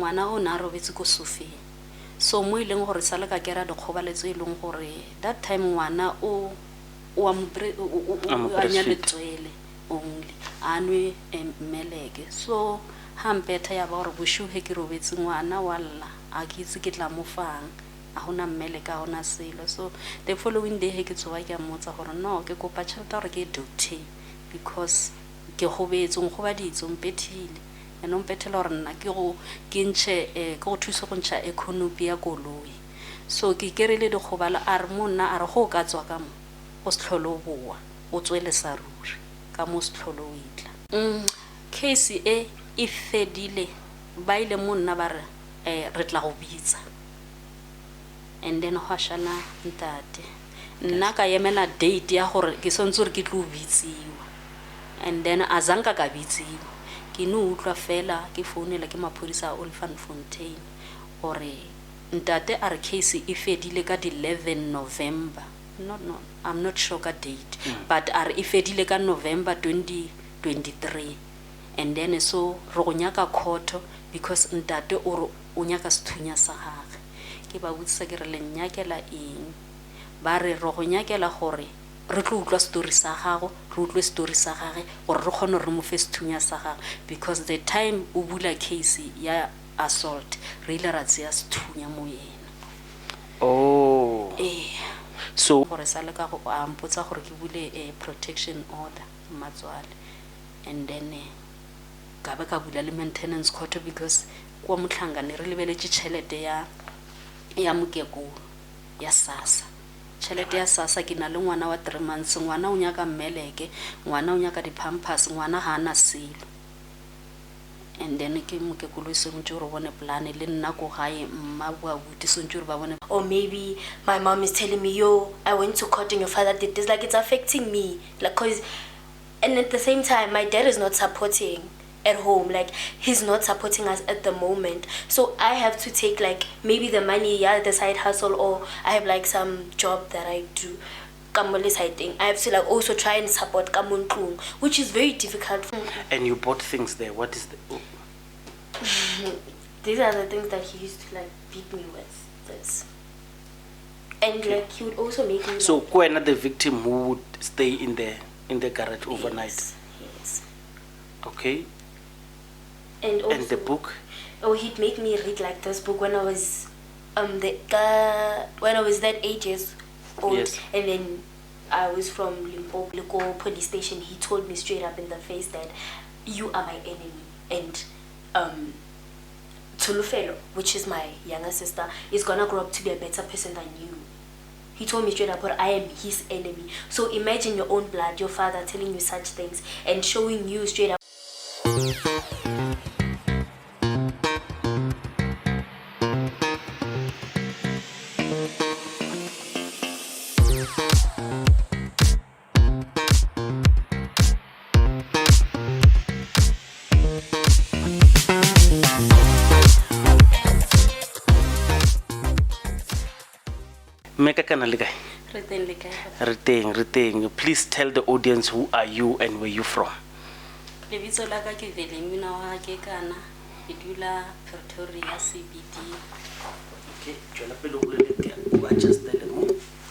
ngwana o na robetse ko sofeng so mo ileng gore sala ka kera dikgobaletso ileng gore that time ngwana o anya letswele only anwe meleke so hampetha ya ba gore boshuhe ke robetse ngwana walla a ke itse ke tla mo fang a hona meleke a hona selo so the following day he ke tsoga ke mmotsa gore no ke kopa tšhelete gore ke doctor because ke gobetse ngobaditse mpethile eno mpethela gore nna ke go ntše go thusa go ntšha economy ya koloi so ke kerele dikgobala a re monna a re go ka tswa ka mo o se tlholo boa o tswele sa ruri ka mo se tlholo o itla case e fedile ba ile monna ba re tla go bitsa and then ho shana ntate nna ka yemela date ya gore ke sontse re ke tlo bitsiwa and then azanka ka bitsiwa ke no utlwa fela ke founela ke maphodisa a Olifanfontein gore ntate a re case e fedile ka di 11 November no I'm not sure ka date but are e fedile ka November 2023 and then so re go nyaka court because ntate o nyaka sethunya sa gagwe ke ba botsa ke re lennyakela eng ba re go nyakela gore re tlo utlwa story sa gago re utlwe story sa gagwe gore re kgone re mo fe sethunya sa gagwe because the time o bula case ya assault re ile ra tseya sethunya mo yena so gore sa le ka go ampotsa gore ke bule a protection order matswale and then ka ba ka bula le maintenance court because kwa motlhangane re lebeletse tšhelete ya mokeko ya sasa tšhelete ya sasa ke na le ngwana wa 3 months ngwana o nyaka mmeleke ngwana o nyaka di-pampers ngwana ha ana selo and then ke mokekolo se ntse re bone plan le nna go gae mma bua buti se ntse re ba bone or maybe my mom is telling me yo I went to court and your father did this like it's affecting me like cause and at the same time my dad is not supporting at home like he's not supporting us at the moment so I have to take like maybe the money the side hustle or I have like some job that I do I have to like also try and support Kamuntlung, which is very difficult. And you bought things there. What is the These are the things that he used to like beat me with this. And okay. Like he would also make me so when the victim who would stay in the garage overnight. Yes. Okay. And also, and the book? Oh, he'd make me read like this book when I was when I was that 8 years old. Yes. And then I was from Limpopo police station. He told me straight up in the face that you are my enemy. And Tulufelo, which is my younger sister, is gonna grow up to be a better person than you. He told me straight up that I am his enemy. So imagine your own blood, your father telling you such things and showing you straight up. Please tell the audience who are you and where you from. Okay,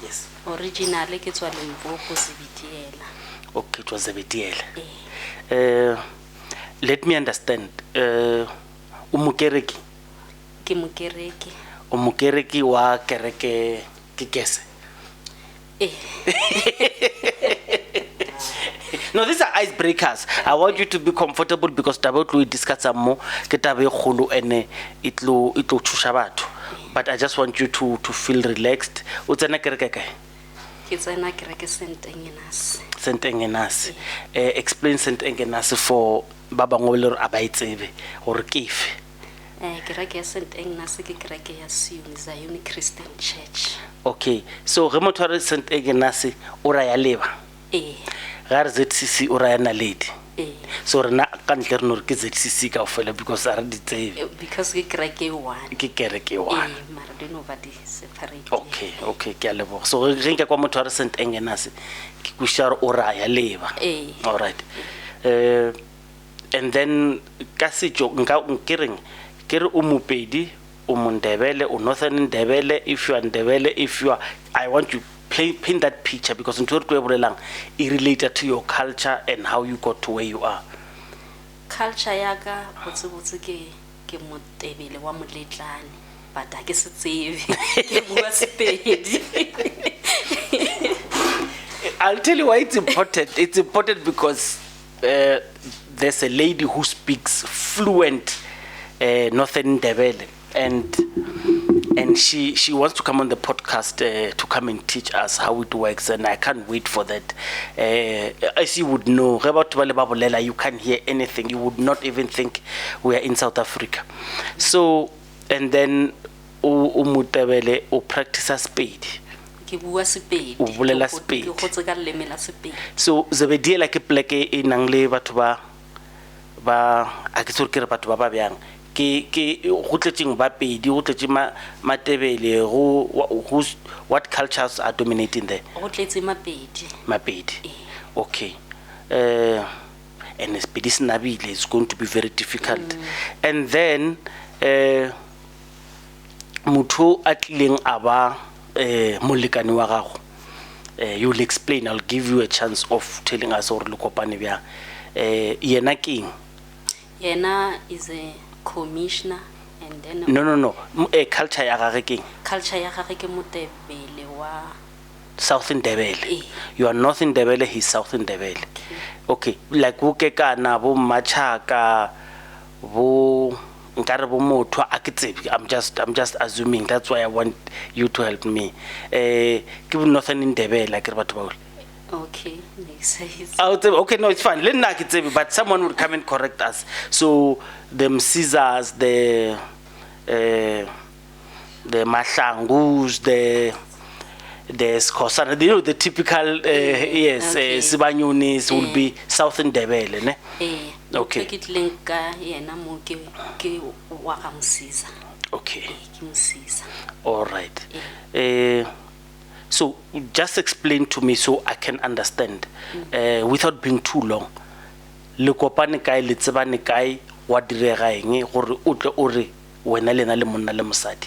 yes. Originally ke tswa Limpopo Zebitiela. Okay, it was Zebitiela. Let me understand. Umukereki. Ke mukereki. Umukereki wa kereke kikese. No, these are icebreakers. I want you to be comfortable because we discuss more. Ketabe khulu ene itlo chusha batho. But I just want you to feel relaxed. Utsena kereke kae? Ke tsena kereke St. Agnes. St. Agnes. Explain St. Agnes for baba ngolero abaitsebe or kife. Kereke ya St. Agnes ke kereke ya Zion Christian Church. Okay, so re motho re St. Agnes ora ya leba. Gar ZCC ora ya naledi. So rena ka ntle re no re ke ZCC ka ofela because are di tsebe. Because ke kereke one. Ke kereke one. Mara di no ba di separate. Okay, ke a leboga. So re nke kwa motho re St. Agnes ke kushara ora ya leba. All right. And then ka setjo nka nkireng ke re o Mopedi o Mondebele o Northern Ndebele, if you are Ndebele, if you are, I want you paint that picture, because ntho re tlo e bolelang e related to your culture and how you got to where you are. Culture ya ka botsebotse ke Motebele wa Moletlane, but ha ke se tsebe ke bua Sepedi. I'll tell you why it's important. It's important because there's a lady who speaks fluent Northern Ndebele, and she wants to come on the podcast to come and teach us how it works, and I can't wait for that. As you would know, you can't hear anything. You would not even think we are in South Africa. So, and then Motebele o practice Sepedi. Ke bua Sepedi. O bolela Sepedi. Ke gotse ka leleme la Sepedi. So Zebedi like a pleke e nang le batho ba a ke tsore ke re batho ba bjang ke go tletseng ba Pedi go tletse Matebele go what cultures are dominating there? Go tletse Mapedi. Okay. And Sepedi Snabile is going to be very difficult. And then motho a tlileng a ba molekane wa gago, you'll explain. I'll give you a chance of telling us or le kopane bjang. Yena keng? Yena is a commissioner, and then No. Culture ya gage keng? Culture ya gage ke Motebele wa South Ndebele. You are North Ndebele, he's South Ndebele. Okay. Like wo ke kana bo Machaka bo nkare bo motho a ke tsebe. I'm just assuming. That's why I want you to help me. Ke bo Northern Ndebele like re batho ba. Okay, makes sense. Okay, no, it's fine. But someone would come and correct us. So the Caesars, the Mahlangus, the Skosana, you know, the typical yes, Sibanyunis will be South Ndebele, ne? Okay. Okay. All right. So just explain to me so I can understand without being too long. Le kopane kae le tsebane kae wa direga eng gore o tle o re wena lena le monna le mosadi?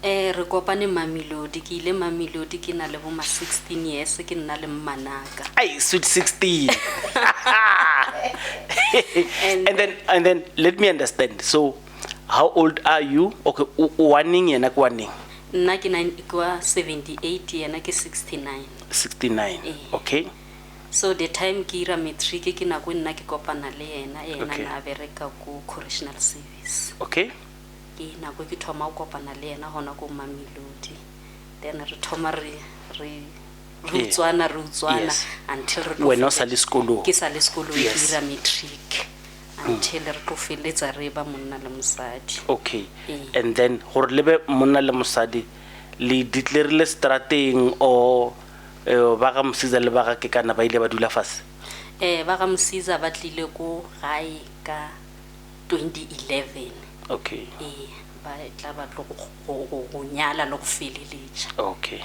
Re kopane Mamelodi, ke ile Mamelodi ke na le bo 16 years ke nna le Mmanaka. Ay, sweet 16. and then let me understand. So how old are you? Okay, waning yena kwa ning? Nna ke 78, yena ke 69. 69. Okay. So the time ke ira matric ke na go nna ke kopana le yena na bereka go correctional service. Okay. Ke na go ke thoma go kopana le yena hona go Mamelodi. Then re thoma re utswana until re wena sa le sekolo. Ke sa le sekolo ke ira matric. Until re go feletsa re ba monna le mosadi. Okay. And then gore lebe monna le mosadi le ditlerile strateng o ba ga Msiza le ba ga ke kana ba ile ba dula fase? Ba ga Msiza ba tlile go gae ka 2011. Okay. Ba tla ba go nyala le go feleletša. Okay.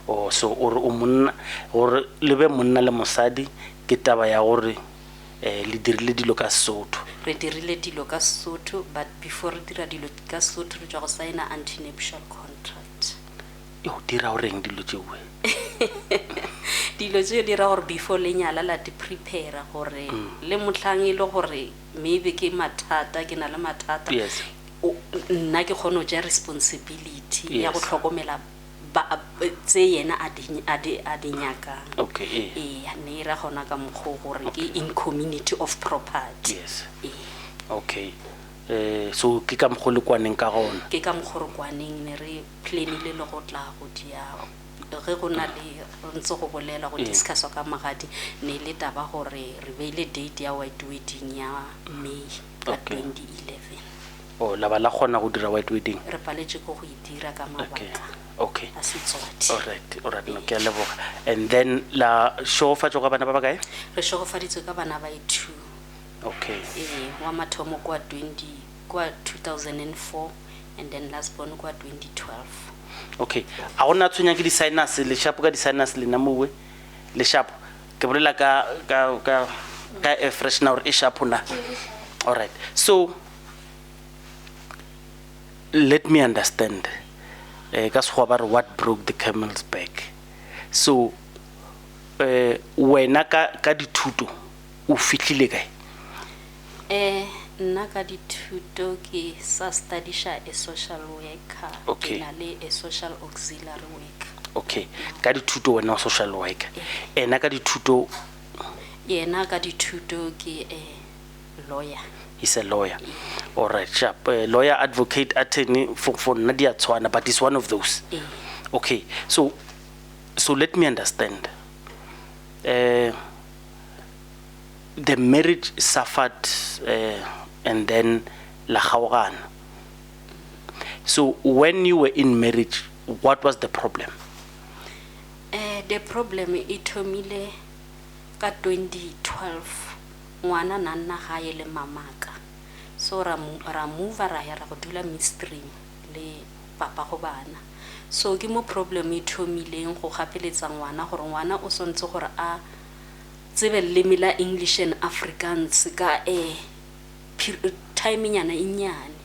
Oh, so o monna gore lebe monna le mosadi ke taba ya gore le dirile dilo ka Sotho. Re dirile dilo ka Sotho, but before re dira dilo ka Sotho re tšwa go signa anti-nuptial contract. Yo dira o reng dilo tšeo? Dilo tšeo dira gore before lenyala la di prepare gore le motlhang e le gore maybe ke mathata ke na le mathata. Yes. Nna ke kgone ja responsibility ya go tlhokomela tse yena a di nyakang. Okay. Ne ra gona ka mokgo gore ke in community of property. Yes. Okay. So ke ka mokgo le kwaneng ka gona? Ke ka mokgo re kwaneng ne re planile le go tla go dia ge go na le ntse go bolela go discuss ka magadi ne le taba gore re beile date ya white wedding ya May ka 2011. Oh, la ba la gona go dira white wedding? Re paletse go dira ka mabaka. Okay. All right. No ke a leboga. And then la shofatso ka bana ba bakae? Re shogofaditswe ka bana ba 2. Okay. Wa mathomo kwa 2004 and then last born kwa 2012. Okay. A gona tshwenya ke di sinus le sharp ka di sinus le namuwe le sharp ke bolela ka fresh now e sharp na. All right. So let me understand. Ka sekgowa ba re what broke the camel's back. So wena ka dithuto o fihlile kae? Nna ka dithuto ke sa studisha a social worker. Okay. Ke na le a social auxiliary worker. Okay, ka dithuto wena o social worker. Ena ka dithuto Yena ka dithuto ke a lawyer. he's a lawyer. All right, sharp. Lawyer, advocate, attorney for Nadia Tswana, but it's one of those. Okay, so let me understand. The marriage suffered and then la khaogana. So when you were in marriage, what was the problem? The problem e thomile ka 2012 ngwana na nna gae le mamaka, so ra move ra ya ra go dula midstream le papa go bana. So ke mo problem e thomileng go gapeletsa ngwana gore ngwana o sontse gore a tsebe lemi la English and Afrikaans ka time nyana inyane.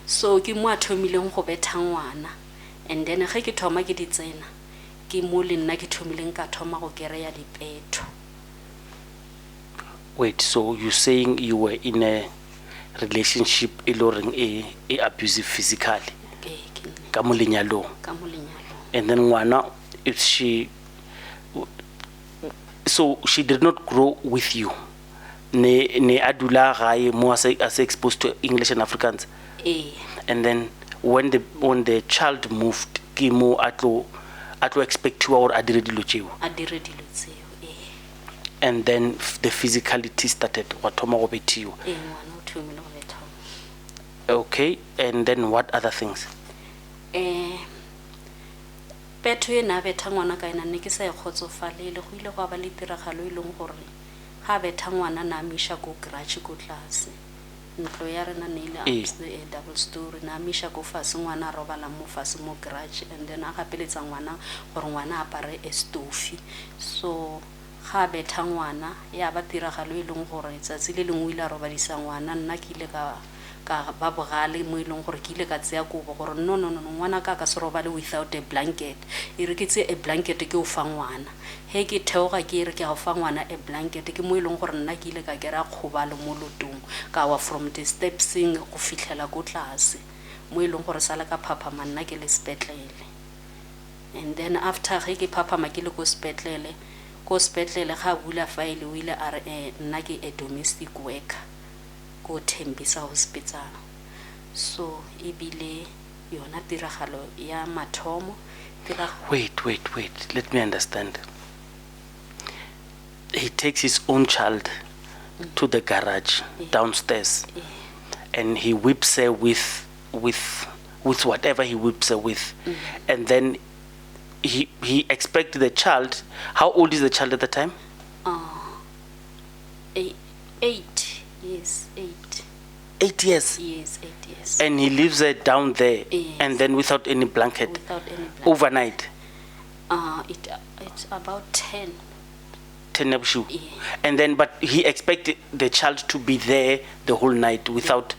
So ke mo a thomileng go betha ngwana, and then ge ke thoma ke di tsena ke mo le nna ke thomileng ka thoma go kereya dipeto. Wait, so you saying you were in a relationship a abusive physically? Ka mo lenyalong. And then ngwana, if she, so she did not grow with you. Ne adula gae mo as exposed to English and Afrikaans. And then when the child moved, ke mo atlo expect you or adire dilo tseo. And then the physicality started. Okay, and then what other things? Petho e na betha ngwana ka ena ne ke sa khotsofalele go ile go ba le tiragalo e leng gore ga betha ngwana na misha go garage go class. Ntlo ya rena ne ile a double story na misha go fase ngwana robala mo fase mo garage, and then a gapeletsa ngwana gore ngwana apare a stove. So ga betha ngwana ya ba tiragalo e leng gore tsatsi le lengwe ile roba disa ngwana nna ke ile ka ba bogale mo e leng gore ke ile ka tsaya go bo gore no ngwana ka se robale without a blanket. E re ke tse a blanket ke o fa ngwana, he ke theoga ke re ke go fa ngwana a blanket ke mo e leng gore nna ke ile ka kera khobalo mo lotong ka wa from the steps go fihlela go tlase mo e leng gore sala ka papa manna ke le spetlele. And then after ge ke papa ma ke le go spetlele ga bula file o ile a re nna ke a domestic worker go Tembisa hospital. So ebile yona tiragalo ya mathomo Wait, let me understand. He takes his own child to the garage downstairs and he whips her with whatever he whips her with, and then he expected the child. How old is the child at the time? 8 years. 8 years. Yes, 8 years. And he leaves her down there, and then without any blanket. Overnight. It's about 10. 10 Nebushu. Yeah. And then, but he expected the child to be there the whole night without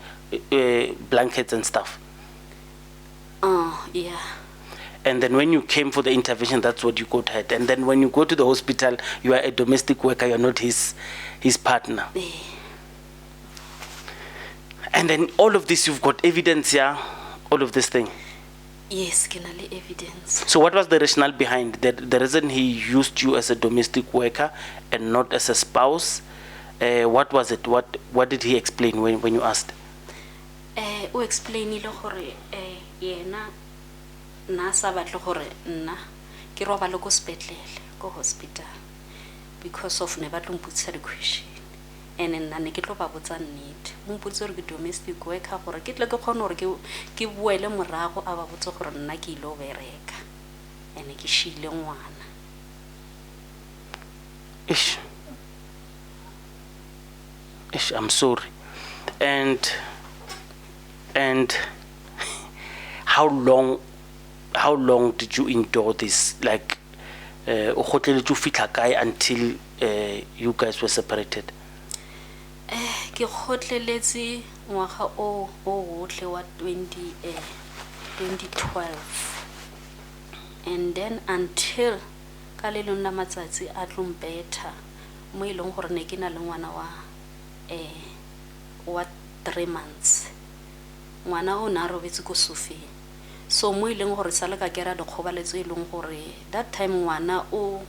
blankets and stuff. Yeah. And then when you came for the intervention, that's what you got hurt. And then when you go to the hospital, you are a domestic worker, you're not his partner. Yeah. And then all of this, you've got evidence here, all of this thing. Yes, kinale evidence. So what was the rationale behind that? The reason he used you as a domestic worker and not as a spouse? What was it? What did he explain when you asked? O explainile gore yena na sa batle gore nna ke roba le go spetlele go hospital because of ne batlo mputsa the question, and nna ne ke tlo ba botsa nnete mo mputsa gore ke domestic worker gore ke tle ke khone gore ke buele morago a ba botsa gore nna ke ile bereka ene ke shile ngwana. Ish, I'm sorry. And how long did you endure this? Like, until you guys were separated? ke kgotleletse ngwaga o otlhe wa 2012 and then until ka le lona matsatsi a tlompetha mo ileng gore ne ke na le ngwana wa 3 months ngwana o na robetse ko sofeng so mo ileng gore sa le ka kera dikgobaletso ileng gore that time ngwana o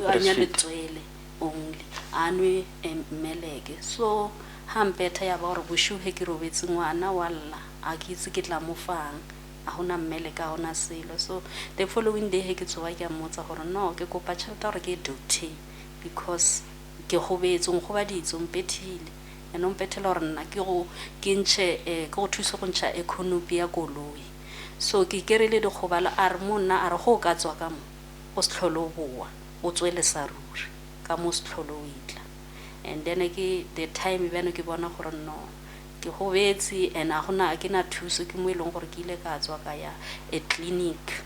anya letswele only anwe mmeleke so hampetha ya ba gore boshuhe ke robetse ngwana walla a ke itse ke tla mo fang a hona mmeleke a hona selo so the following day he ke tsoga ke a mmotsa gore no ke kopa tšhelete gore ke doctor because ke gobetsong go ba ditso mpethile eno mpethela gore nna ke go thusa go ntšha economy ya koloi so ke kerile dikgobala a re monna a re go ka tswa ka mo o se tlhole o boa o tswele sa ruri ka mo se tlhole o itla and then ke the time bana ke bona gore no ke gobetse and a gona ke na thuso ke mo ileng gore ke ile ka tswa ka ya a clinic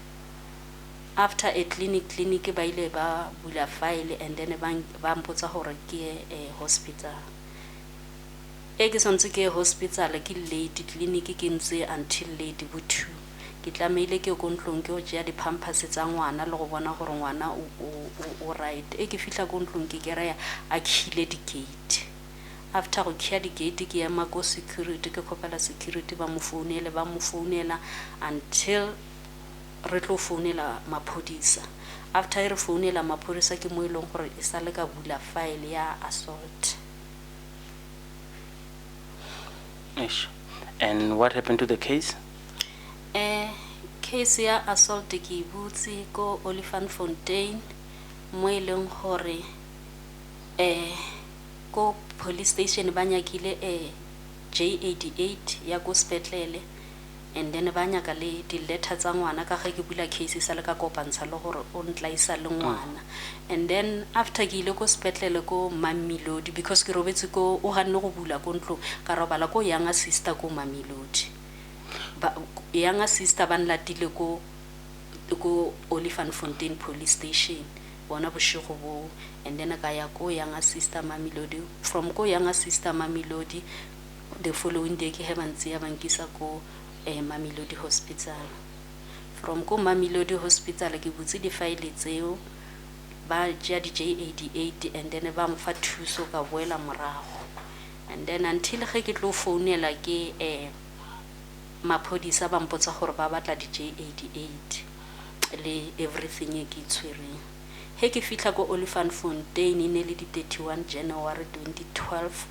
after a clinic ba ile ba bula file and then ba mpotsa gore ke hospital ke sontse ke hospital ke late clinic ke ntse until late bo 2 ke tlameile ke go ntlong ke o tšea di-pampers tsa ngwana le go bona gore ngwana o right ke fihla go ntlong ke kereya a khile di-gate after go khia di-gate ke ema ko security ke khopela security ba mo founela until re tlo founela maphodisa after re founela maphodisa ke mo ileng gore e sa le ka bula file ya assault. And what happened to the case? Case ya assault ke butsi ko Olifantsfontein mo ileng gore ko police station ba nyakile J88 ya go spetlele and then ba nyaka le di letter tsa ngwana ka ge ke bula case sa le ka kopantsha le gore o ntlaisa le ngwana and then after ke ile ko spetlele ko Mamelodi because ke robetse ko o ganne go bula ko ntlo ka robala ko younger sister ko Mamelodi ba younger sister ba nlatile ko Olifantsfontein police station bona boshigo bo and then ka ya ko younger sister Mamelodi from ko younger sister Mamelodi the following day ke hebantsi ya bankisa ko Mamelodi hospital from ko Mamelodi hospital ke butse di file tseo ba ja di J88 and then ba mfa thuso ka boela morago and then until ge ke tlo founela ke maphodisa ba mpotsa gore ba batla di J88 le everything e ke tshwereng he ke fitla ko Olifantsfontein ne le di 31 January 2012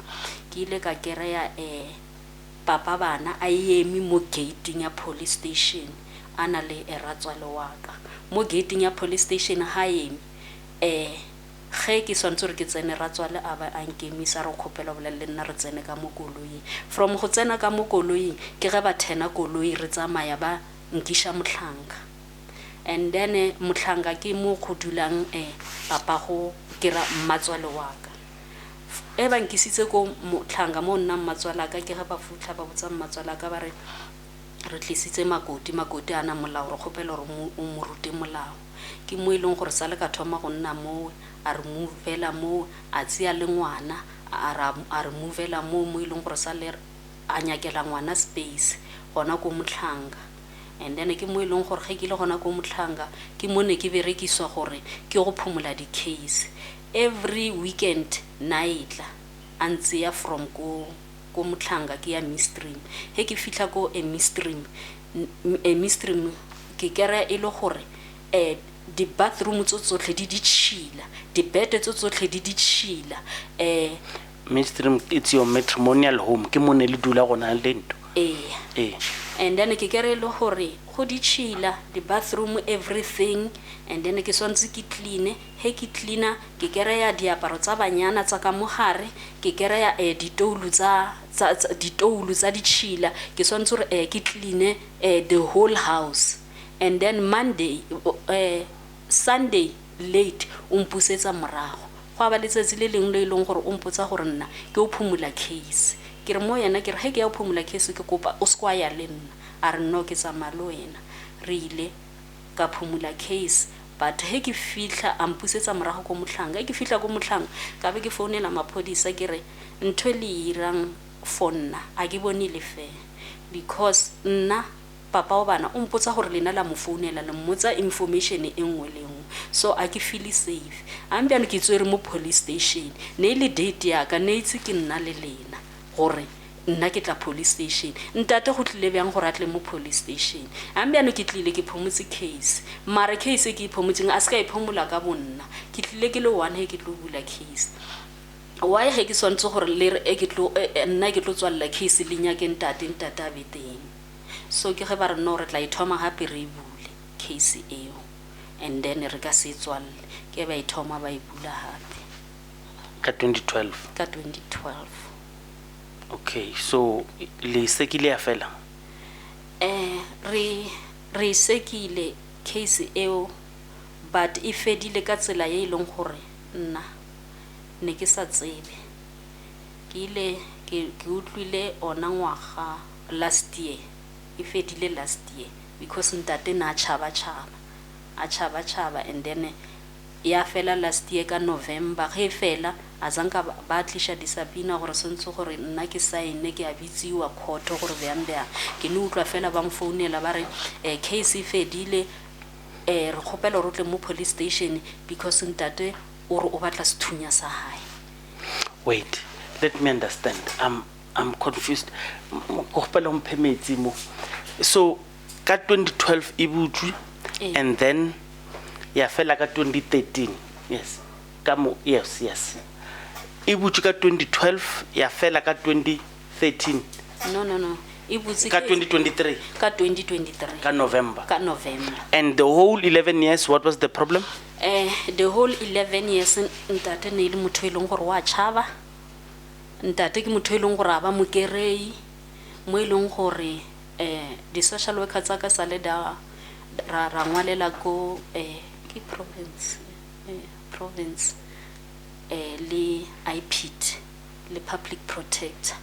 ke ile ka kereya papa bana a emi mo gating ya police station ana le eratswale waka mo gating ya police station ha emi ge ke swantse re ke tsene ratswale a ba a nkemisa re khopela bolelle nna re tsene ka mo koloi from go tsena ka mo koloi ke ge ba thena koloi re tsamaya ba nkisha motlhanka and then motlhanka ke mo go dulang papa go kera mmatswale waka ba nkisitse ko motlhanka mo nna mmatswala ka ke ga ba futla ba botsa mmatswala ka ba re tlisitse makoti ana molao re khopela re mo rute molao ke mo ileng gore sa le ka thoma go nna mo a re movela mo a tsia le ngwana a re movela mo ileng gore sa le a nyakela ngwana space gona ko motlhanka and then ke mo ileng gore ge ke le gona ko motlhanka ke mone ke berekiswa gore ke go phumula di case every weekend night antse ya from ko motlhanka ke ya Midstream he ke fitla ko Midstream ke kera e le gore di bathroom tsotlhe di ditšhila di bed tsotlhe di ditšhila Midstream it's your matrimonial home ke mone le dula gona le ntho and then ke kere le gore go ditšhila di bathroom everything and then ke swantse ke clean he ke cleana ke kere ya diaparo tsa banyana tsa ka mogare ke kere ya ditoulo tsa ditšhila ke swantse re ke clean the whole house and then Sunday late umpusetsa morago go ba letsatsi le leng le ileng gore umpotsa gore nna ke o phumula case ke re mo yena ke re he ke ya phumula case ke kopa o skwa ya le nna a re no ke tsa malo wena re ile ka phumula case but he ke fihla a mpusetsa morago ko motlhang ke fihla ko motlhang ka be ke founela maphodisa ke re ntho le irang for nna a ke bone le fair because nna papa wa bana o mpotsa gore lena la mo founela le mmotsa information e nngwe le nngwe so a ke feel safe ambiano ke tswere mo police station ne ile date ya ka ne itse ke nna le lena gore nna ke tla police station ntate go tlile bjang gore a tle mo police station ambiano ke tlile ke phomotse case mara case ke phomotseng a se ka e phomola ka bonna ke tlile ke le one he ke tlo bula case why he ke swantse gore le re ke tlo nna ke tlo tswalla case le nya ke ntate a beteng so ke ge ba re no re tla ithoma hape re bule case eo and then re ka se tswalle ke ba ithoma ba e bula hape ka 2012 ka 2012 okay so le sekile ya fela re sekile case eo but e fedile ka tsela ye ileng gore nna ne ke sa tsebe ke ile ke utlwile ona ngwaga last year e fedile last year because ntate na chaba and then ya fela last year ka November ge fela a zanka ba tlisha disapina gore sentse gore nna ke sign ke a bitsiwa court gore bjang ke ne utlwa fela ba mfounela ba re case e fedile re khopela rotle mo police station because ntate o re o batla sethunya sa hae. Wait, let me understand. I'm confused. Khopela mphemetsi mo. So ka 2012 e butswi and then ya fela ka 2013. Yes. Yes. E butswi ka 2012 ya fela ka 2013. No. Ka 2023. Ka 2023. Ka November. And the whole 11 years, what was the problem? The whole 11 years ntate ne ile motho e leng gore wa tshaba. Ntate ke motho e leng gore a ba mokerei mo e leng gore di social worker tsa ka sale da ra ngwalela ko ke province le IPT le public protector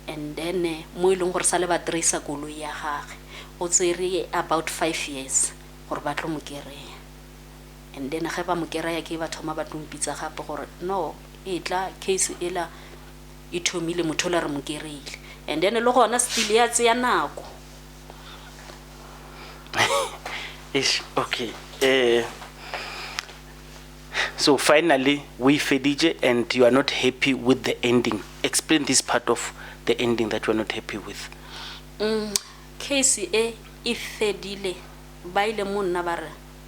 and then mo e leng gore sale ba trace koloi ya gage o tsere about 5 years gore ba tlo mokerei and then ge ba mokeraya ke ba thoma ba tlompitsa gape gore no etla case ela e thomile motho la re mokereile and then le gona still ya tseya nako Ish, okay. So finally we fedije and you are not happy with the ending. Explain this part of the ending that you are not happy with. Case e fedile ba ile monna ba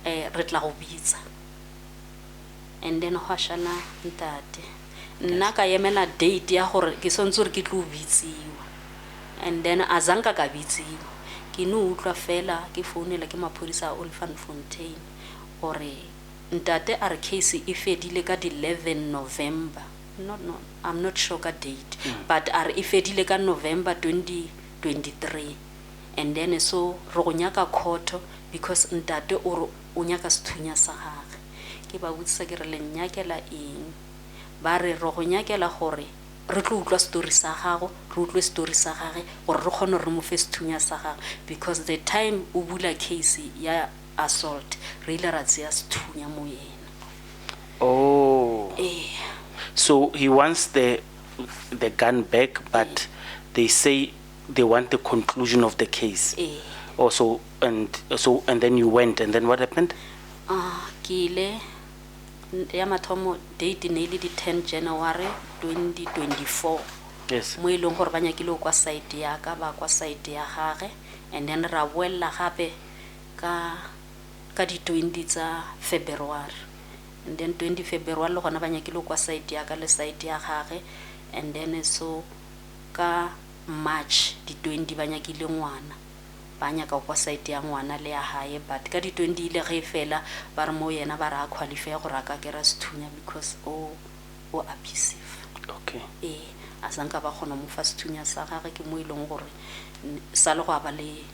re tla go bitsa and then hwashana ntate nna ka yemela date ya gore ke sontse re ke tlo bitsiwa and then azanka ka bitsiwa ke no utlwa fela ke founela ke maphodisa a Olifanfontein gore ntate a re case e fedile ka 11 November no I'm not sure ka date but are e fedile ka November 2023 and then so re go nyaka court because ntate o nyaka sethunya sa gage ke ba botsa ke re le nyakela eng ba re go nyakela gore re tlo utlwa story sa gago re utlwe story sa gage gore re kgone re mo fe sethunya sa gage because the time o bula case ya assault re ile ra tseya sethunya mo yena. Oh. So he wants the gun back but they say they want the conclusion of the case. Also and then you went and then what happened? Kile ya mathomo date ne ile di 10 January 2024. Yes. Mo ileng gore ba nyakile kwa site ya ka ba kwa site ya gage and then ra boella gape ka di 20 tsa February and then 20 February le gona ba nyakile kwa site ya ka le site ya gage and then so ka March di 20 ba nyakile ngwana ba nyaka kwa site ya ngwana le ya hae but ka di 20 ile ge fela ba re mo yena ba ra qualify gore aka kera sethunya because o abusive. Okay. Azanka ba khona mo fa sethunya sa gage ke mo ileng gore sa le go aba le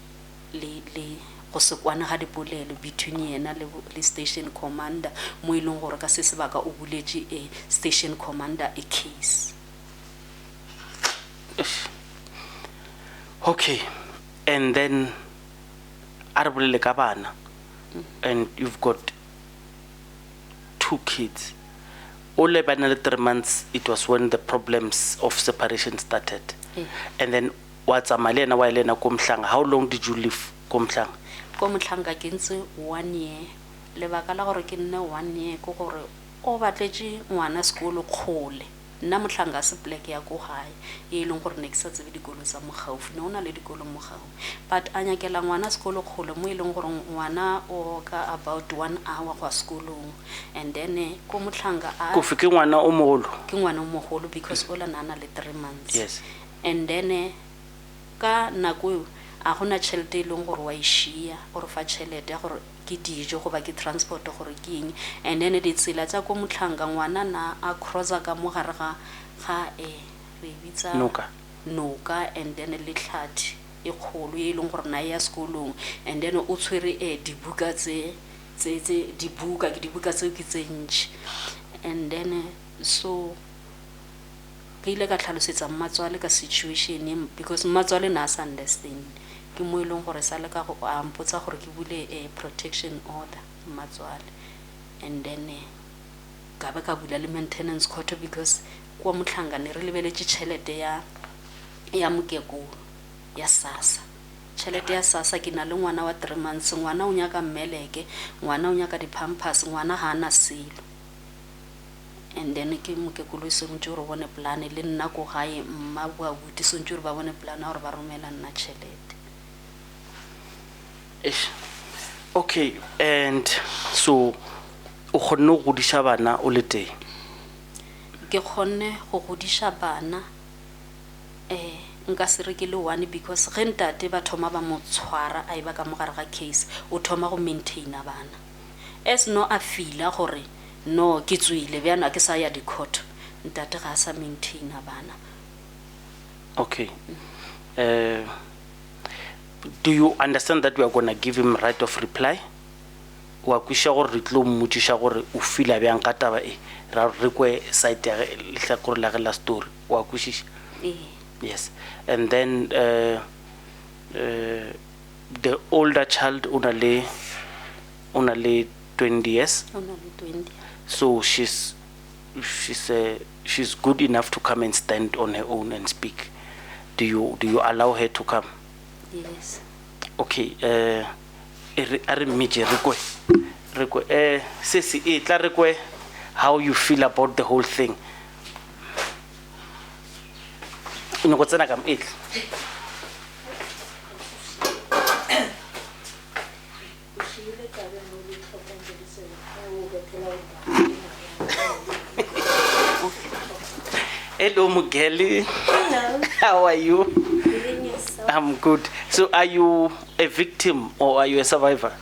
go se kwana ga dipolelo between yena le station commander mo ileng gore ka se sebaka o buletse station commander a case. Okay. And then arabule ka bana and you've got 2 kids. Only by 3 months, it was when the problems of separation started. And then what's Amalena Wailena Komhlanga? How long did you live Komhlanga? Komhlanga ke ntse 1 year. Lebaka la gore ke nne 1 year ko gore o batletše ngwana sekolo kgole. Nna Mohlanga se plek ya ko gae e leng gore ne ke sa tsebe dikolo tsa mo gaufi ne ona le dikolo mo gaufi, but a nyakela ngwana sekolo kgole mo e leng gore ngwana o ka about 1 hour go sekolong, and then ko Mohlanga a Ko fike ngwana o mogolo? ke ngwana o mogolo because ola nana le 3 months. Yes. And then ka nako a gona tšhelete e leng gore wa ishia gore fa tšhelete ya gore ke dijo go ba ke transport gore ke eng, and then ditsela tsa ko Mohlanga ngwana na a crossa ka mo gare ga re bitsa noka, and then le tlhathi e kgolo e leng gore na ya sekolong, and then o tshwere dibuka tse dibuka tseo ke tse ntši, and then so ke ile ka tlhalosetsa mmatswale ka situation because mmatswale na sa understand ke mo e leng gore sa le ka go a mpotsa gore ke bule protection order mmatswale, and then ka ba ka bula le maintenance court because kwa Mohlanga ne re lebeletse tšhelete ya mokekolo ya SASSA. Tšhelete ya SASSA ke na le ngwana wa 3 months, ngwana o nyaka mmeleke, ngwana o nyaka di-pampers, ngwana ga ana selo, and then ke mokekolo e sentse gore bone plan le nna ko gae mma bua buti sentse gore ba bone plan gore ba romela nna tšhelete. Okay, and so o kgonne go godiša bana o le teng? Ke kgonne go godiša bana nka se re ke le 1 because ge ntate ba thoma ba mo tshwara a eba ka mogare ga case o thoma go maintaina bana as no a fila gore no ke tswile bjana ke sa ya di-court, ntate ga a sa maintaina bana. Okay. Do you understand that we are going to give him right of reply? Wa kwisha gore re tlo mmutsisha gore o fila bjang ka taba e ra re kwe site ya lehlakore la la story wa kwishisha? Yes. And then the older child only 20 years. Only 20. So she's good enough to come and stand on her own and speak. Do you allow her to come? Yes. Okay. Are mije rekwe sesi e tla rekwe how you feel about the whole thing. Ino go tsena kam etla. Hello Mugeli. Hello. How are you? Within yourself. I'm good. So are you a victim or are you a survivor?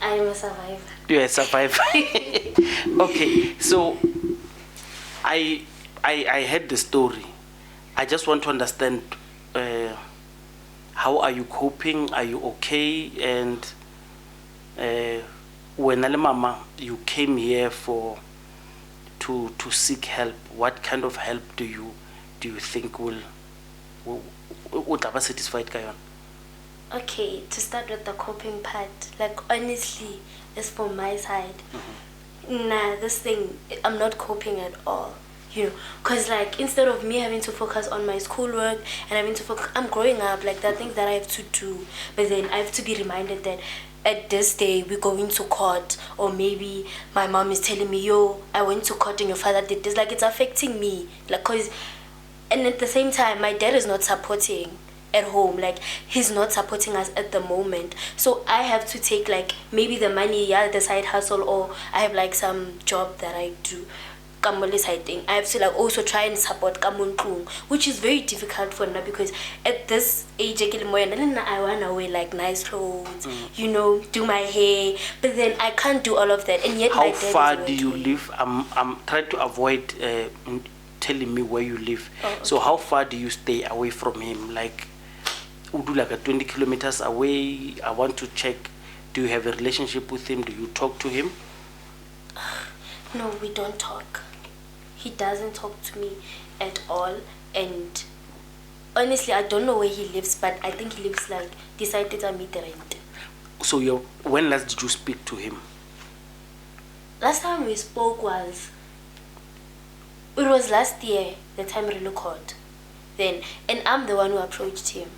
I am a survivor. You're a survivor. Okay, so I heard the story. I just want to understand how are you coping? Are you okay? And when Mama, you came here to seek help, what kind of help do you think will have satisfied Kayon? Okay, to start with the coping part, like honestly, it's from my side. Nah, this thing, I'm not coping at all. You know, because like instead of me having to focus on my schoolwork and having to focus, I'm growing up, like there are things that I have to do, but then I have to be reminded that at this day we're going to court, or maybe my mom is telling me, yo, I went to court and your father did this, like it's affecting me, like, cause, and at the same time my dad is not supporting at home, like he's not supporting us at the moment, so I have to take like maybe the money, yeah, the side hustle, or I have like some job that I do. I have to like also try and support Kamuntlung, which is very difficult for now because at this age I want to wear like nice clothes, you know, do my hair, but then I can't do all of that, and yet how my dad far is do you working. live? I'm trying to avoid telling me where you live. Oh, okay. So how far do you stay away from him? Like, would do like a 20 kilometers away? I want to check. Do you have a relationship with him? Do you talk to him? No, we don't talk. He doesn't talk to me at all, and honestly I don't know where he lives, but I think he lives like decided to meet rent. So when last did you speak to him? Last time we spoke it was last year, the time really called. Then, and I'm the one who approached him.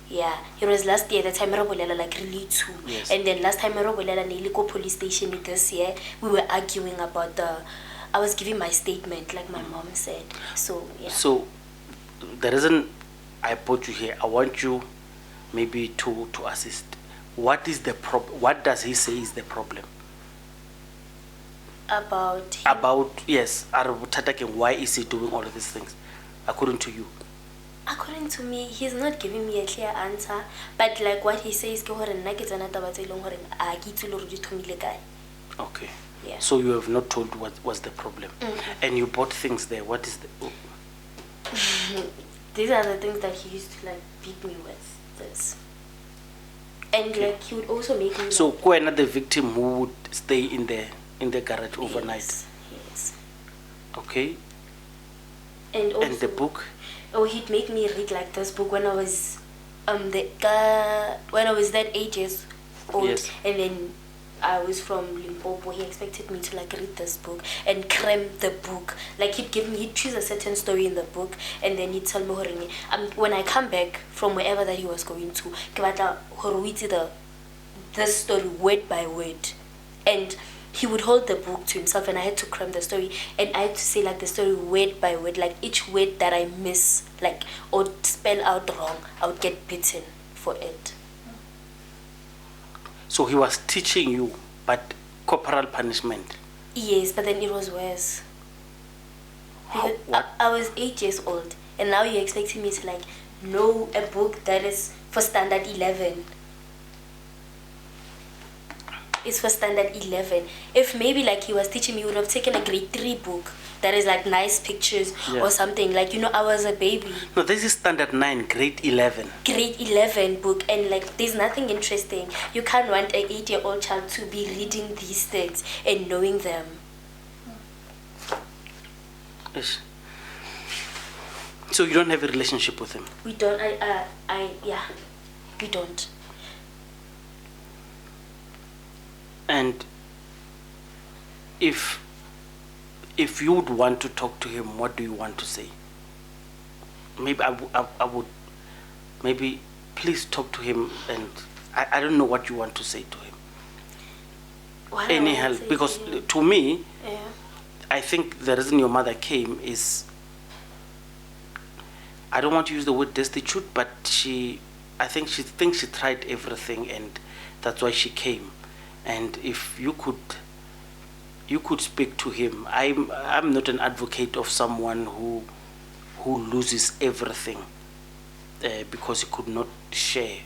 Yeah, it was last year, the time like really too. Yes. And then last time Niliko police station this year, we were arguing about I was giving my statement, like my mom said. So, yeah. So, the reason I put you here, I want you maybe to assist. What is the problem? What does he say is the problem? About him? About, yes, why is he doing all of these things, according to you? According to me, he's not giving me a clear answer. But like what he says, Okay. Yeah. So you have not told what was the problem. And you bought things there. What is the... These are the things that he used to like beat me with. This. And Okay. like he would also make me So like, who another victim who would stay in the garage overnight? Yes. Okay. And also, And the book? Oh, he'd make me read like this book when I was when I was that 8 years old. Yes. And then I was from Limpopo. He expected me to like read this book and cram the book. Like he'd choose a certain story in the book, and then he'd tell me when I come back from wherever that he was going to, this story word by word. And he would hold the book to himself, and I had to cram the story, and I had to say like the story word by word, like each word that I miss, like, or spell out wrong, I would get beaten for it. So he was teaching you, but corporal punishment. Yes, but then it was worse. How- Because what? I was 8 years old, and now you're expecting me to like know a book that is for standard 11. It's for standard 11. If maybe like he was teaching me, he would have taken a grade 3 book that is like nice pictures Yeah. or something. Like, I was a baby. No, this is standard 9, grade 11. Grade 11 book, and like there's nothing interesting. You can't want an 8-year-old child to be reading these things and knowing them. Ish. So you don't have a relationship with him? We don't. Yeah, we don't. And if you would want to talk to him, what do you want to say? Maybe I would maybe please talk to him, and I don't know what you want to say to him. What I Any wanna help? say Because to you- to me, Yeah. I think the reason your mother came is, I don't want to use the word destitute, but I think she thinks she tried everything, and that's why she came. And if you could speak to him. I'm not an advocate of someone who loses everything because he could not share.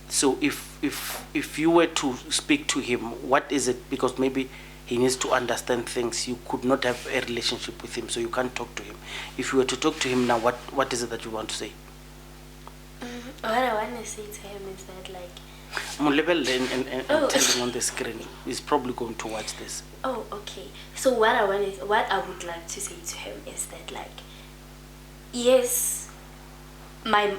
So if you were to speak to him, what is it? Because maybe he needs to understand things. You could not have a relationship with him, so you can't talk to him. If you were to talk to him now, what is it that you want to say? What I want to say to him is that like, Level and Oh. tell him on the screen. He's probably going to watch this. oh, okay. So what I would like to say to him is that like, yes,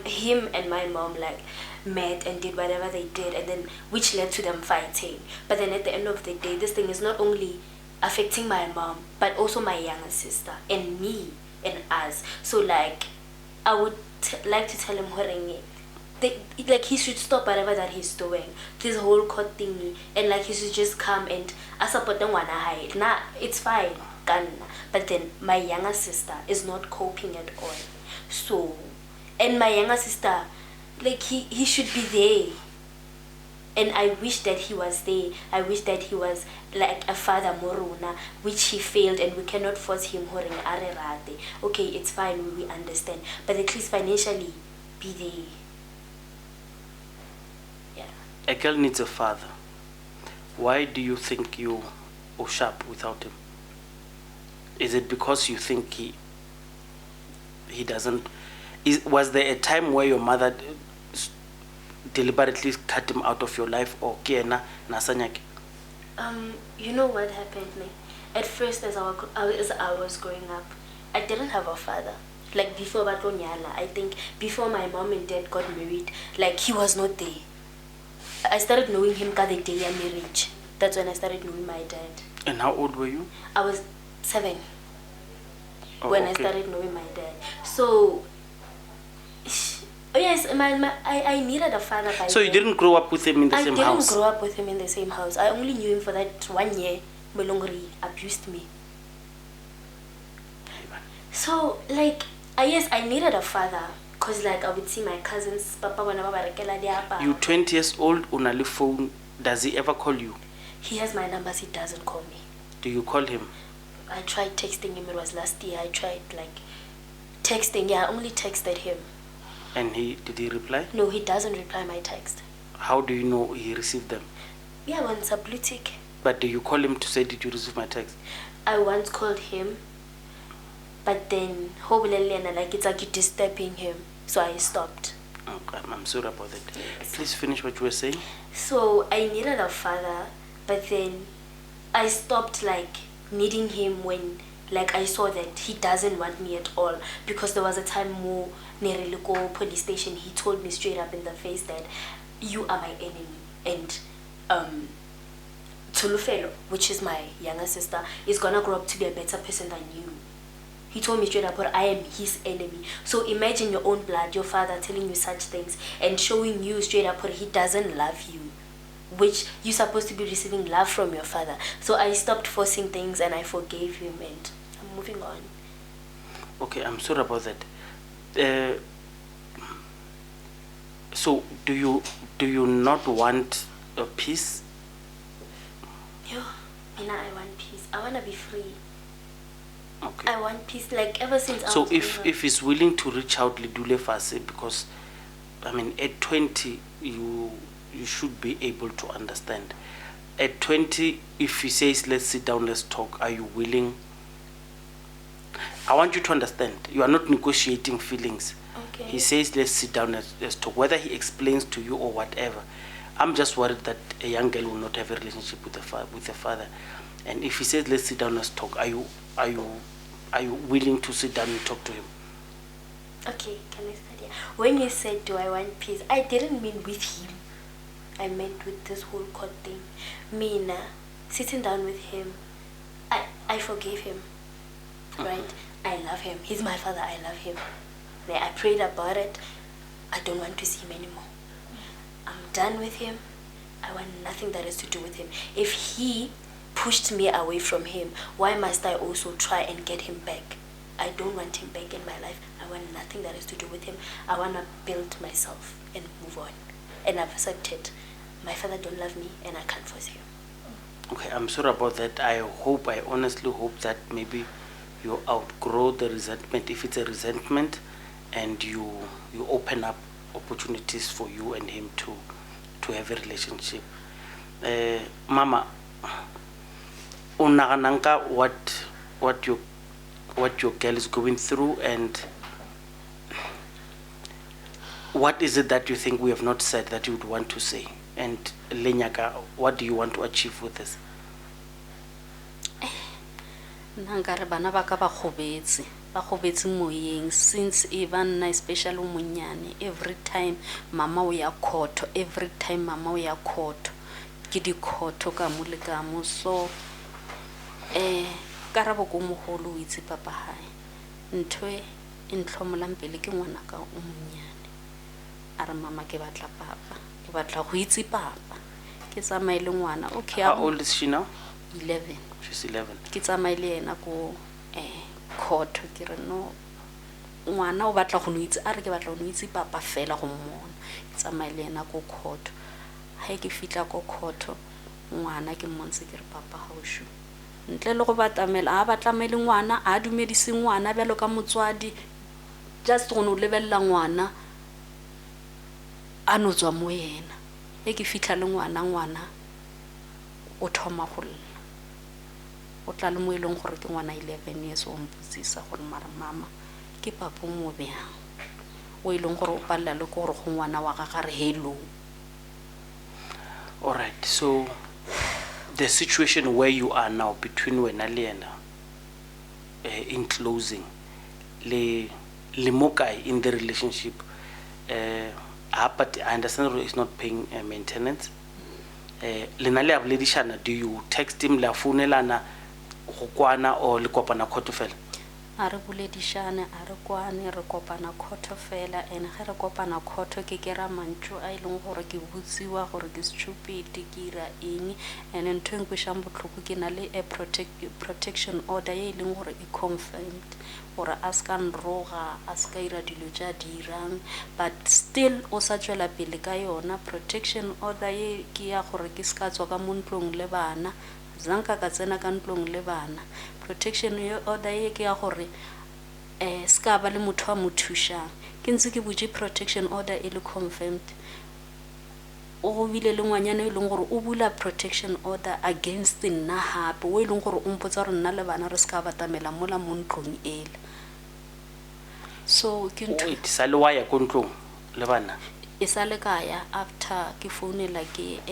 him and my mom like met and did whatever they did, and then which led to them fighting. But then at the end of the day, this thing is not only affecting my mom, but also my younger sister and me and us. So like, I would like to tell him like he should stop whatever that he's doing, this whole court thingy, and like he should just come and I support them nah, it's fine, but then my younger sister is not coping at all. So, and my younger sister, like he should be there, and I wish that he was there. I wish that he was like a father moruna, which he failed, and we cannot force him okay, it's fine, we understand, but at least financially be there. A girl needs a father. Why do you think you are sharp without him? Is it because you think he doesn't? Was there a time where your mother deliberately cut him out of your life, or kiena nasanyaki? You know what happened, me? At first, as I was growing up, I didn't have a father. Like before Batonyala, I think before my mom and dad got married, like he was not there. I started knowing him the day I marriage. That's when I started knowing my dad. And how old were you? I was 7 okay. when I started knowing my dad. So, yes, I needed a father by So you didn't grow up with him in the same house? I didn't grow up with him in the same house. I only knew him for that 1 year. Melongri abused me. So, like, yes, I needed a father. Because, like, I would see my cousins, Papa, You 20 years old, on a phone, does he ever call you? He has my numbers, he doesn't call me. Do you call him? I tried texting him, it was last year. I tried, like, texting, yeah, I only texted him. And did he reply? No, he doesn't reply my text. How do you know he received them? Yeah, on a blue tick. But do you call him to say, did you receive my text? I once called him, but then, like, it's like you're disturbing him. So I stopped. Okay, I'm sorry about that. Please finish what you were saying. So I needed a father, but then I stopped, like, needing him when, like, I saw that he doesn't want me at all. Because there was a time more near Liko police station, he told me straight up in the face that you are my enemy. And Tulufelo, which is my younger sister, is gonna grow up to be a better person than you. He told me straight up, I am his enemy. So imagine your own blood, your father telling you such things and showing you straight up he doesn't love you, which you're supposed to be receiving love from your father. So I stopped forcing things and I forgave him and I'm moving on. Okay, I'm sorry about that. So do you not want a peace? Yeah, I want peace. I want to be free. Okay. I want peace, like, ever since I so was if he's willing to reach out, Lidule Fase, because I mean at 20 you should be able to understand. At 20, if he says let's sit down, let's talk, are you willing? I want you to understand, you are not negotiating feelings. Okay. He says let's sit down, let's talk, whether he explains to you or whatever. I'm just worried that a young girl will not have a relationship with the father. And if he says let's sit down, let's talk, are you willing to sit down and talk to him? Okay, can I start here? When you said do I want peace, I didn't mean with him. I meant with this whole court thing. Sitting down with him, I forgave him. Right? I love him. He's my father, I love him. I prayed about it. I don't want to see him anymore. I'm done with him. I want nothing that has to do with him. If he pushed me away from him, why must I also try and get him back? I don't want him back in my life. I want nothing that has to do with him. I want to build myself and move on. And I've accepted. My father don't love me and I can't force him. Okay, I'm sorry about that. I honestly hope that maybe you outgrow the resentment, if it's a resentment, and you open up opportunities for you and him to have a relationship. Mama, unagananga what your girl is going through, and what is it that you think we have not said that you would want to say? And Lenyaka, what do you want to achieve with this? Nangare bana ba ka ba khobetse moyeng, since even especially monyane, every time mama o ya khoto, every time mama o ya khoto ke di khoto ka mo le ka mo. So karabo ko mogolo o itse papa hae ntwe intlhomolang pele ke ngwana ka o monyane a re mama ke batla papa, ke batla go itse papa, ke tsamaile ngwana. Okay, how old is she now? 11. She's 11. Ke tsamaile ena ko khoto ke re no ngwana o batla go no itse, a re ke batla go no itse papa fela go mmona. Ke tsamaile ena ko khoto, ha ke fitla ko khoto ngwana ke mmontse ke re papa ha o shu ntle le go batamela a batlamele ngwana a dumedise ngwana bjalo ka motswadi, just go no lebella ngwana a no tswa mo yena. Ke fitla le ngwana o thoma go lla, o tla le mo eleng gore ke ngwana 11 years o mputsisa gore mara mama ke papa mo bjang o eleng gore o palla le gore go ngwana wa ga re hello. All right, so the situation where you are now between wena le yena, in closing, le mokai in the relationship, but I understand it's not paying maintenance. Lena le a boledišana, do you text him la founelana go kwana or le kopana khoto fela? a re boledišane a re kwane re kopana khoto fela and ge re kopana khoto ke kera mantšu a e leng gore ke botsiwa gore ke stupid ke ira eng and ntho e nkwešang botlhoko ke na le a protection order ye e leng gore e confirmed gore a ska nroga a ska ira dilo tša dirang but still o sa tšwela pele ka yona protection order ye ke ya gore ke ska tswa ka mo ntlong le bana zanka ka tsena ka ntlong le bana protection order ye ke ya gore ska ba le motho a mo thušang ke ntse ke botse protection order e le confirmed o go bile le ngwanyana e leng gore o bula protection order against nna gape o e leng gore o mpotsa gore nna le bana re ska batamela mola mo ntlong ele so ke ntho sa le wa ya ko ntlong le bana e sa le kaya after ke founela ke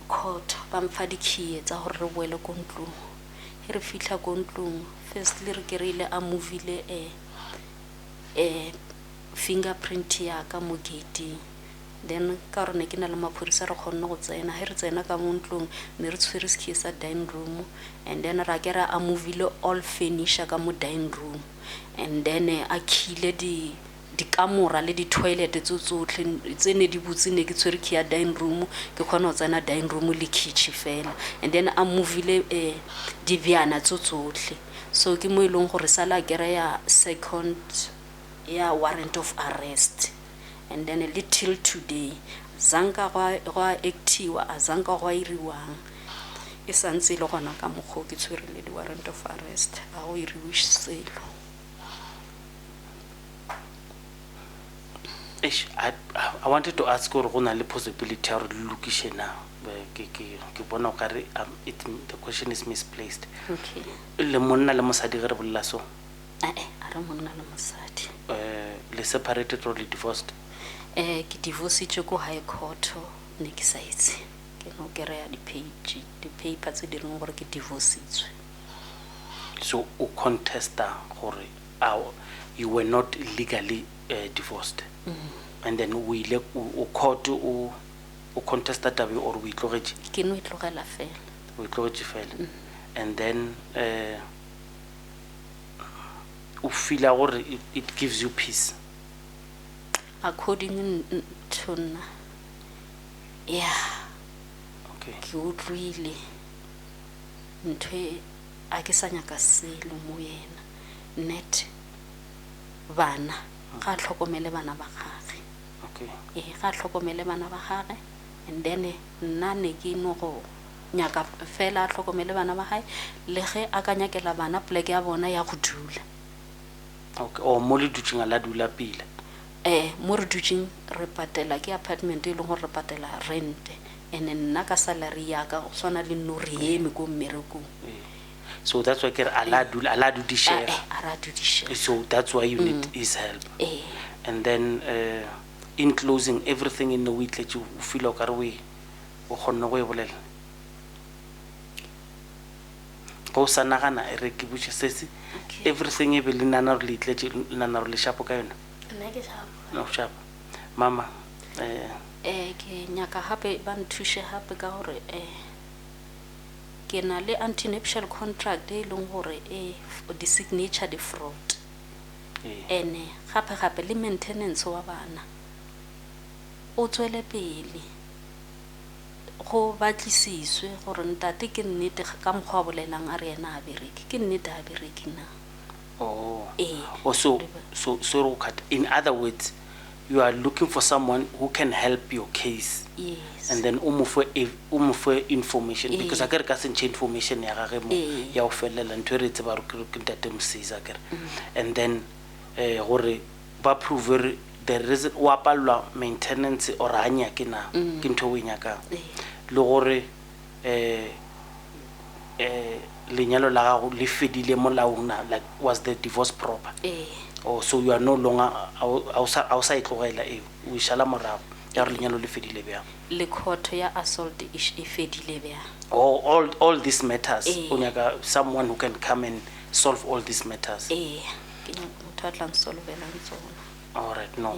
court ba mfa dikhiye tsa gore re boele ko ntlong he re fihla ko ntlong firstly re kereile a movile fingerprint ya ka mo gating then ka gore ne ke na le maphodisa re kgonne go tsena he re tsena ka mo ntlong ne re tshwere sekhiye sa dining room and then ra ke ra a movile all furniture ka mo dining room and then a khile di kamora le di toilet tsotlhe tsene di butse ne ke tshwere ke ya dining room ke khona go tsena dining room le kitchen fela and then a movile di bjana tsotlhe so ke mo ileng gore sala kere ya second ya warrant of arrest and then till today zanka go actiwa azanka go iriwang e santse le gona ka mokgo ke tshwere le di warrant of arrest a go iriwe selo. I wanted to ask gore go na le possibility ya gore le lokiše na ke bona o kare the question is misplaced. Okay. Le monna le mosadi ge re bolela so a re monna le mosadi le separated or le divorced? Ke divorcitse ko high court ne ke sa itse ke no kry-a di-paper tse di reng gore ke divorcitswe. So o contesta gore you were not legally divorced. And then we ile o court o contesta tabe or we tlogetše? Ke no e tlogela fela. We tlogetše fela. And then o feela gore it gives you peace? According to nna yeah. Okay. Ke utlwile ntho a ke sa nyaka selo mo yena net bana ga tlhokomele bana ba gagwe. Okay. Ga tlhokomele bana ba gagwe and then nna ne ke no go nyaka fela tlhokomele bana ba gae le ge a ka nyakela bana pleke ya bona ya go dula. Okay. O mo le dutšeng a la dula pila? Mo re dutšeng re patela ke apartment e leng gore re patela rent and nna ka salary ya ka go swana le no re eme ko mmerekong. So that's why ala do di share. So that's why you need his help. And then in closing, everything in the week that you feel like we o khona go e bolela go sanagana e re ke botse sese everything e be le nana re litletse nana re le shapo ka yona. Nna ke shapo. No shapo mama ke nyaka hape ba nthushe hape ka gore ke na le anti-nuptial contract e leng gore di signature di fraud ene gape le maintenance wa bana o tswele pele go batlisiswe gore ntate ke nnete ka mokgwa bolelang a re ena a bereke ke nnete a bereke na. So in other words, you are looking for someone who can help your case. Yes. And then for information because I get information ya gage mo ya o felela ntwe re tse ba re ke ntate mosisa kere. And then gore ba prove there is wa palwa maintenance or anya ke na ke ntho we nyaka le gore lenyalo la gago le fedile molaong na, like was the divorce proper? So you are no longer outside tlogela o shala morago ya re lenyalo le fedile bjang le court ya assault e fedile bjang. All these matters o nyaka someone who can come and solve all these matters. Ke motho a tlang solvela tsona. All right, no.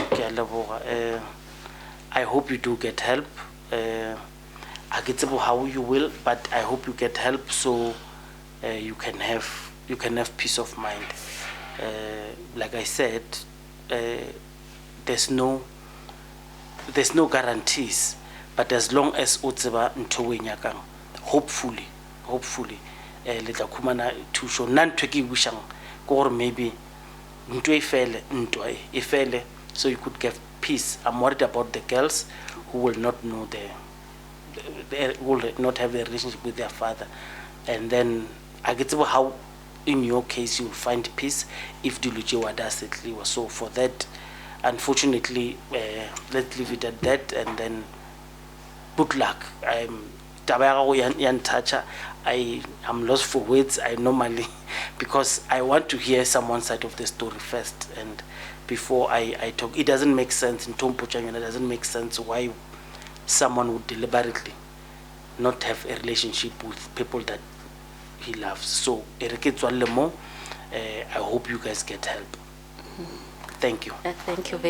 ke a leboga. I hope you do get help. I get how you will, but I hope you get help so you can have peace of mind. Like I said, there's no guarantees, but as long as o tseba ntho o e nyakang, hopefully le tla khumana thuso. Nna ntho ke e bushang ke gore maybe ntwa e fele so you could get peace. I'm worried about the girls who will not know they will not have a relationship with their father, and then I get how in your case you'll find peace if Dilujewa does it. So for that, unfortunately, let's leave it at that, and then good luck. I'm lost for words. I normally, because I want to hear someone's side of the story first, and before I talk, it doesn't make sense in Tompo Changana. It doesn't make sense why someone would deliberately not have a relationship with people that he loves. So I hope you guys get help. Thank you. Thank you very